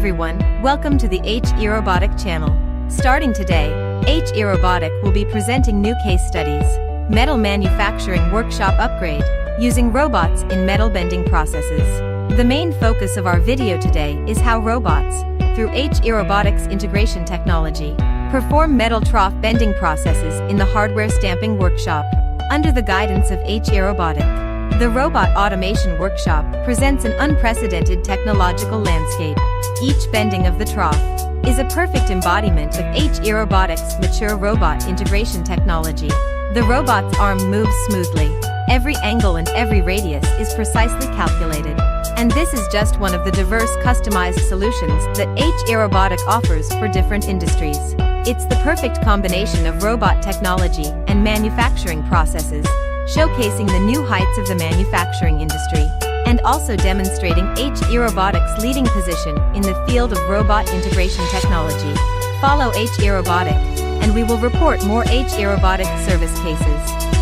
everyone, welcome to the HE Robotic channel. Starting today, HE Robotic will be presenting new case studies. Metal manufacturing workshop upgrade, using robots in metal bending processes. The main focus of our video today is how robots, through HE Robotics integration technology, perform metal trough bending processes in the hardware stamping workshop, under the guidance of HE Robotic. The Robot Automation Workshop presents an unprecedented technological landscape. Each bending of the trough is a perfect embodiment of HE Robotics' mature robot integration technology. The robot's arm moves smoothly. Every angle and every radius is precisely calculated. And this is just one of the diverse customized solutions that HE Robotic offers for different industries. It's the perfect combination of robot technology and manufacturing processes, showcasing the new heights of the manufacturing industry, and also demonstrating HE Robotics' leading position in the field of robot integration technology. Follow HE Robotic, and we will report more HE Robotic service cases.